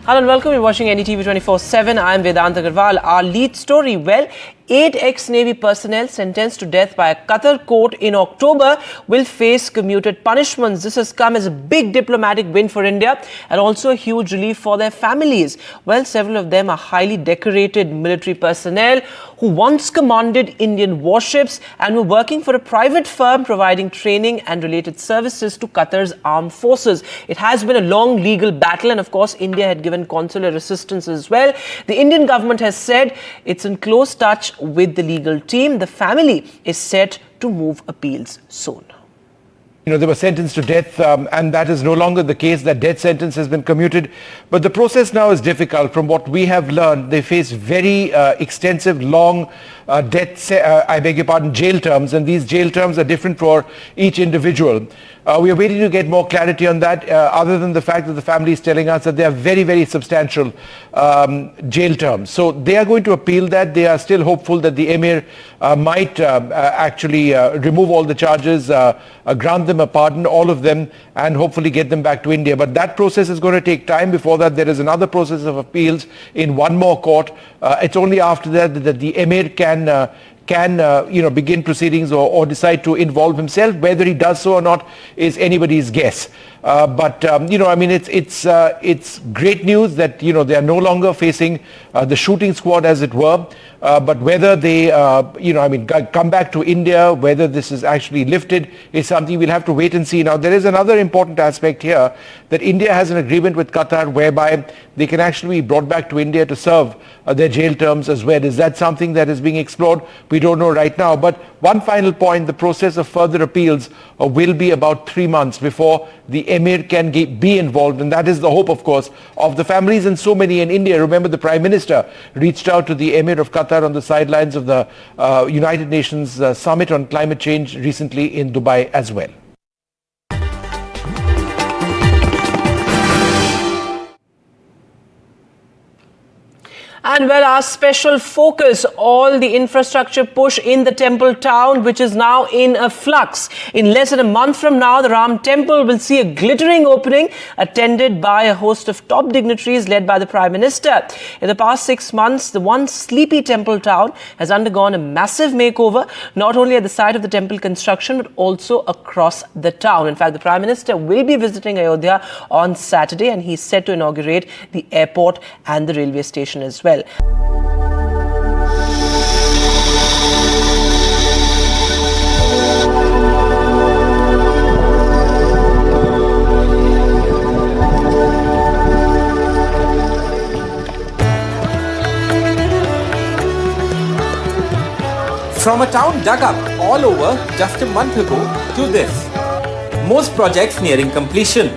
Hello and welcome. You're watching NDTV 24/7. I'm Vedant Agarwal. Our lead story, well, 8 ex-Navy personnel sentenced to death by a Qatar court in October will face commuted punishments. This has come as a big diplomatic win for India and also a huge relief for their families. Well, several of them are highly decorated military personnel who once commanded Indian warships and were working for a private firm providing training and related services to Qatar's armed forces. It has been a long legal battle, and of course India had given consular assistance as well. The Indian government has said it's in close touch with the legal team. The family is set to move appeals soon. They were sentenced to death, and that is no longer the case. That death sentence has been commuted. But the process now is difficult. From what we have learned, they face very extensive, long jail terms, and these jail terms are different for each individual. We are waiting to get more clarity on that, other than the fact that the family is telling us that they are very, very substantial jail terms. So they are going to appeal that. They are still hopeful that the Emir might actually remove all the charges, grant them a pardon, all of them, and hopefully get them back to India. But that process is going to take time. Before that, there is another process of appeals in one more court. It's only after that that the Emir can begin proceedings or decide to involve himself. Whether he does so or not is anybody's guess. It's great news that, they are no longer facing the shooting squad, as it were. But whether they, come back to India, whether this is actually lifted is something we'll have to wait and see. Now, there is another important aspect here, that India has an agreement with Qatar whereby they can actually be brought back to India to serve their jail terms as well. Is that something that is being explored? We don't know right now. But one final point, the process of further appeals will be about 3 months before the Emir can be involved. And that is the hope, of course, of the families and so many in India. Remember, the Prime Minister reached out to the Emir of Qatar on the sidelines of the United Nations Summit on Climate Change recently in Dubai as well. And well, our special focus, all the infrastructure push in the temple town, which is now in a flux. In less than a month from now, the Ram temple will see a glittering opening attended by a host of top dignitaries led by the Prime Minister. In the past 6 months, the once sleepy temple town has undergone a massive makeover, not only at the site of the temple construction, but also across the town. In fact, the Prime Minister will be visiting Ayodhya on Saturday, and he's set to inaugurate the airport and the railway station as well. From a town dug up all over just a month ago to this. Most projects nearing completion.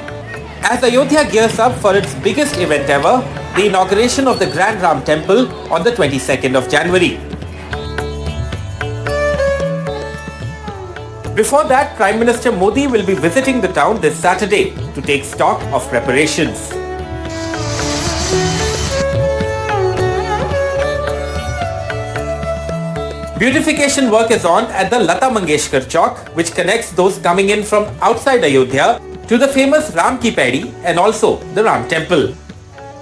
As Ayodhya gears up for its biggest event ever, the inauguration of the Grand Ram Temple on the 22nd of January. Before that, Prime Minister Modi will be visiting the town this Saturday to take stock of preparations. Beautification work is on at the Lata Mangeshkar Chowk, which connects those coming in from outside Ayodhya to the famous Ram Ki Paidi and also the Ram Temple.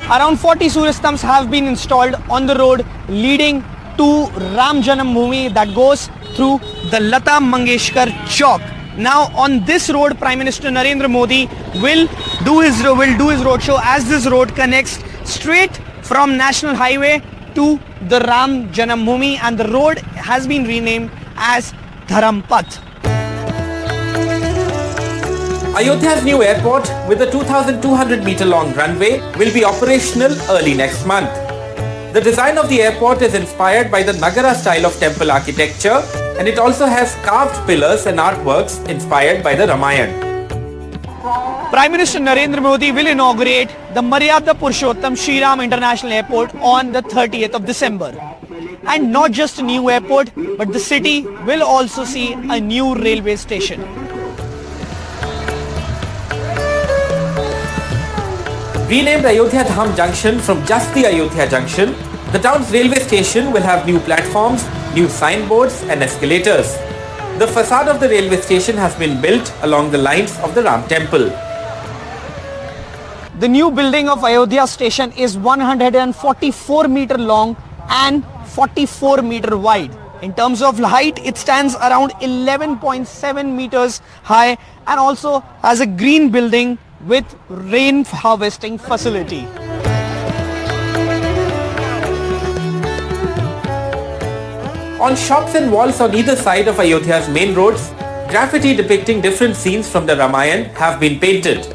Around 40 Surya Stamps have been installed on the road leading to Ram Janam Bhoomi that goes through the Lata Mangeshkar Chowk. Now on this road, Prime Minister Narendra Modi will do his roadshow, as this road connects straight from National Highway to the Ram Janam Bhoomi, and the road has been renamed as Dharam Path. Ayodhya's new airport with a 2,200 meter long runway will be operational early next month. The design of the airport is inspired by the Nagara style of temple architecture, and it also has carved pillars and artworks inspired by the Ramayana. Prime Minister Narendra Modi will inaugurate the Maryada Purushottam Shri Ram International Airport on the 30th of December. And not just a new airport, but the city will also see a new railway station. Renamed Ayodhya Dham Junction from just the Ayodhya Junction, the town's railway station will have new platforms, new signboards and escalators. The facade of the railway station has been built along the lines of the Ram temple. The new building of Ayodhya station is 144 meter long and 44 meter wide. In terms of height, it stands around 11.7 meters high and also has a green building with rain harvesting facility. On shops and walls on either side of Ayodhya's main roads, graffiti depicting different scenes from the Ramayana have been painted.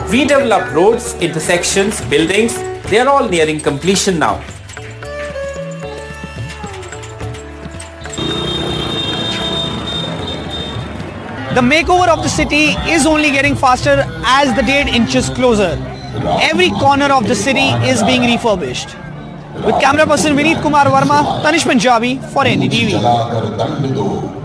Redeveloped roads, intersections, buildings, they are all nearing completion now. The makeover of the city is only getting faster as the date inches closer. Every corner of the city is being refurbished. With camera person Vineet Kumar Verma, Tanish Punjabi for NDTV.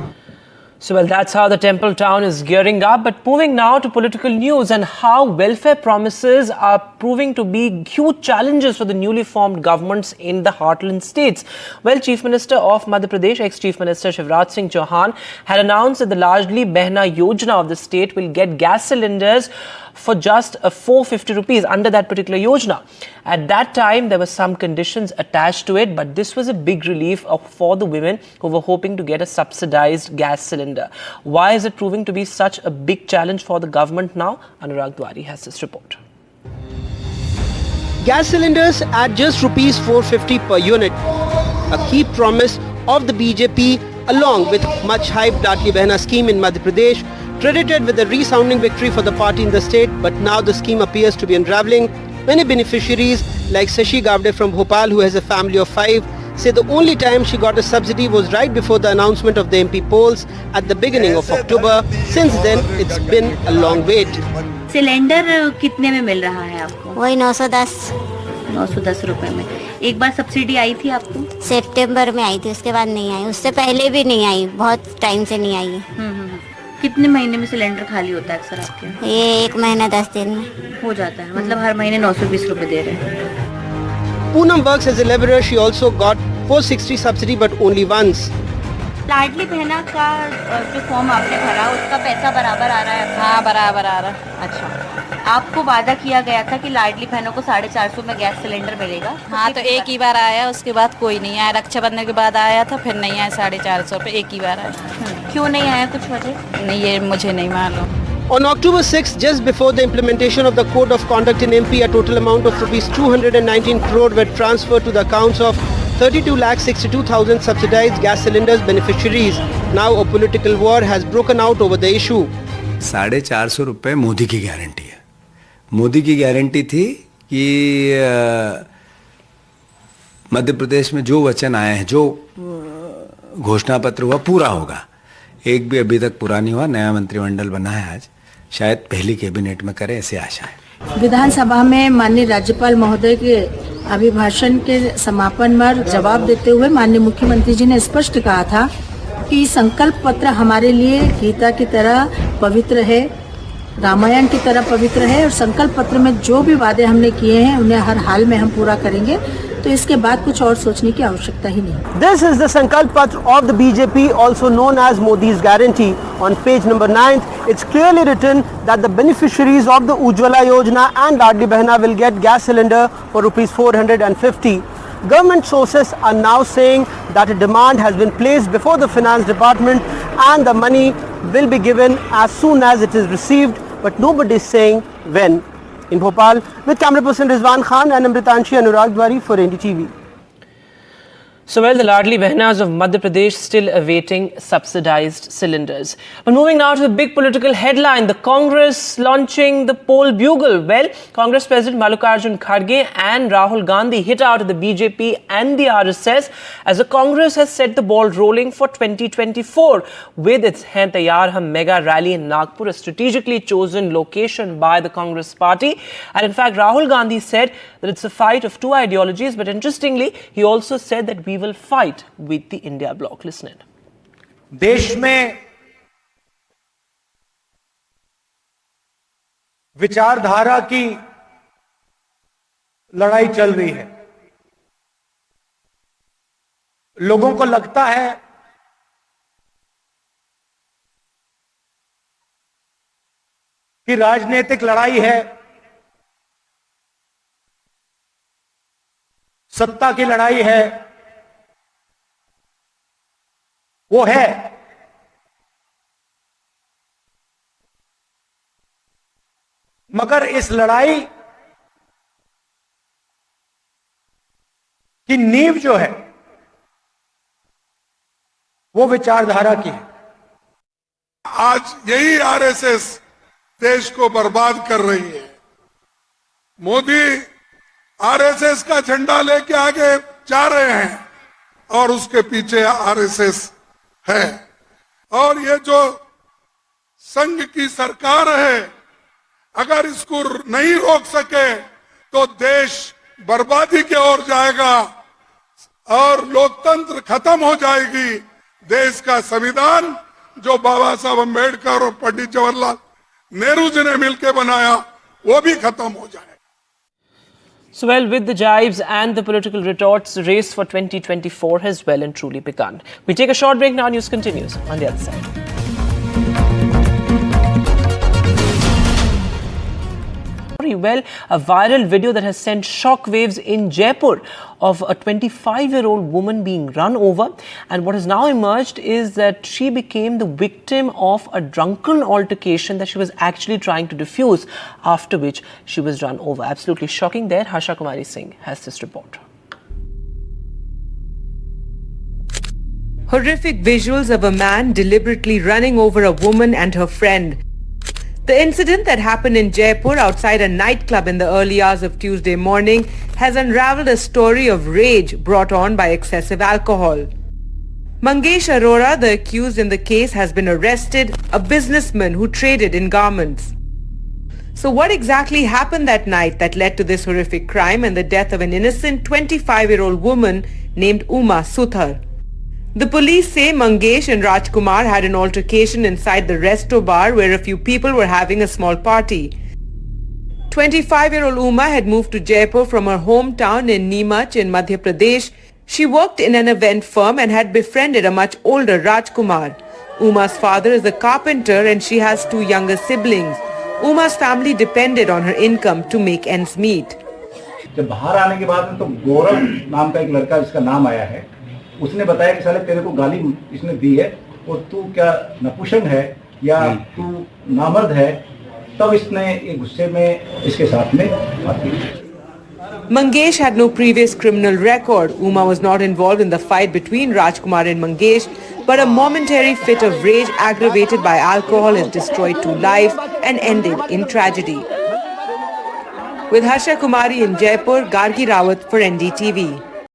So, well, that's how the temple town is gearing up. But moving now to political news and how welfare promises are proving to be huge challenges for the newly formed governments in the heartland states. Well, Chief Minister of Madhya Pradesh, ex-Chief Minister Shivraj Singh Chauhan, had announced that the Ladli Behna Yojana of the state will get gas cylinders for just 450 rupees under that particular Yojana. At that time, there were some conditions attached to it, but this was a big relief for the women who were hoping to get a subsidized gas cylinder. Why is it proving to be such a big challenge for the government now? Anurag Dwari has this report. Gas cylinders at just rupees 450 per unit, a key promise of the BJP along with much hyped Ladli Behna scheme in Madhya Pradesh, credited with a resounding victory for the party in the state, but now the scheme appears to be unraveling. Many beneficiaries like Sashi Gavde from Bhopal, who has a family of 5, say the only time she got a subsidy was right before the announcement of the MP polls at the beginning of October. Since then, it's been a long wait. Cylinder कितने में मिल रहा है आपको? वही 910 910 रुपए में। एक बार subsidy आई थी आपको? सितंबर में आई थी, उसके बाद नहीं आई, उससे पहले भी नहीं आई, बहुत टाइम से नहीं आई। कितने महीने में सिलेंडर खाली होता है अक्सर आपके? ये 1 महीना 10 दिन में हो जाता है, मतलब हर महीने 920 रुपए दे रहे हैं। Poonam works as a labourer. She also got 460 subsidy, but only once. Ladli Behna का जो फॉर्म आपने भरा उसका पैसा बराबर आ रहा है? हाँ, बराबर आ रहा है। अच्छा, आपको वादा किया गया था कि लाडली बहनों को 450 में गैस सिलेंडर मिलेगा? हाँ, तो एक ही बार आया, उसके बाद कोई नहीं आया। रक्षाबंधन के बाद आया था, फिर नहीं आया। 450 पे एक ही बार आया। क्यों नहीं आया, कुछ वजह? नहीं, ये मुझे नहीं मालूम। On October 6, just before the implementation of the Code of Conduct in MP, a total amount of rupees 219 crore were transferred to the accounts of 32,62,000 subsidized gas cylinders beneficiaries. Now a political war has broken out over the issue. 450 रुपये मोदी की guarantee है। मोदी की guarantee थी कि मध्य प्रदेश में जो वचन आए हैं, जो घोषणा पत्र हुआ, पूरा होगा। एक भी अभी तक पूरा नहीं हुआ। नया मंत्रिमंडल बना है आज, शायद पहली कैबिनेट में करे, ऐसे आशा है। विधानसभा में माननीय राज्यपाल महोदय के अभिभाषण के समापन पर जवाब देते हुए माननीय मुख्यमंत्री जी ने स्पष्ट कहा था कि संकल्प पत्र हमारे लिए गीता की तरह पवित्र है, रामायण की तरह पवित्र है और संकल्प पत्र में जो भी वादे हमने किए हैं उन्हें हर हाल में हम पूरा करेंगे। तो इसके बाद कुछ और सोचने की आवश्यकता ही नहीं। This is the Sankalp Patra of the BJP, also known as Modi's guarantee. On page number 9, it's clearly written that the beneficiaries of the Ujjwala Yojana and Ladli Behna will get gas cylinder for rupees 450. Government sources are now saying that a demand has been placed before the finance department and the money will be given as soon as it is received, but nobody is saying when. In Bhopal, with camera person Rizwan Khan and Amritanshi, Anurag Dwari for NDTV. So, well, the Ladli Behnas of Madhya Pradesh still awaiting subsidized cylinders. But moving now to the big political headline, the Congress launching the poll Bugle. Well, Congress President Mallikarjun Kharge and Rahul Gandhi hit out at the BJP and the RSS as the Congress has set the ball rolling for 2024 with its Hain Taiyar Hum mega rally in Nagpur, a strategically chosen location by the Congress party. And in fact, Rahul Gandhi said that it's a fight of two ideologies, but interestingly, he also said that we will fight with the India bloc. Listen in. देश में विचारधारा की लड़ाई चल रही है। लोगों को लगता है कि राजनीतिक लड़ाई है, सत्ता की लड़ाई है, वो है। मगर इस लड़ाई की नींव जो है वो विचारधारा की है। आज यही आरएसएस देश को बर्बाद कर रही है। मोदी आरएसएस का झंडा लेके आगे जा रहे हैं और उसके पीछे आरएसएस है। और ये जो संघ की सरकार है, अगर इसको नहीं रोक सके तो देश बर्बादी की ओर जाएगा और लोकतंत्र खत्म हो जाएगी। देश का संविधान जो बाबा साहब अम्बेडकर और पंडित जवाहरलाल नेहरू जी ने मिलकर बनाया, वो भी खत्म हो जाए। So, well, with the jibes and the political retorts, race for 2024 has well and truly begun. We take a short break now. News continues on the other side. Well, a viral video that has sent shockwaves in Jaipur of a 25-year-old woman being run over, and what has now emerged is that she became the victim of a drunken altercation that she was actually trying to defuse, after which she was run over. Absolutely shocking there. Harsha Kumari Singh has this report. Horrific visuals of a man deliberately running over a woman and her friend. The incident that happened in Jaipur outside a nightclub in the early hours of Tuesday morning has unraveled a story of rage brought on by excessive alcohol. Mangesh Arora, the accused in the case, has been arrested, a businessman who traded in garments. So what exactly happened that night that led to this horrific crime and the death of an innocent 25-year-old woman named Uma Suthar? The police say Mangesh and Rajkumar had an altercation inside the resto bar where a few people were having a small party. 25-year-old Uma had moved to Jaipur from her hometown in Neemach in Madhya Pradesh. She worked in an event firm and had befriended a much older Rajkumar. Uma's father is a carpenter and she has two younger siblings. Uma's family depended on her income to make ends meet. जब बाहर आने के बाद तो गौरव नाम का एक लड़का जिसका नाम आया है, उसने बताया कि साले तेरे को गाली इसने दी है और तू क्या नपुंसक है या तू नामर्द है, तब इसने एक गुस्से में इसके साथ में आती है। Mangesh had no previous criminal record. Uma was not involved in the fight between Rajkumar and Mangesh, but a momentary fit of rage aggravated by alcohol has destroyed two lives and ended in tragedy. With Harsha Kumari in Jaipur, Gargi Rawat for NDTV.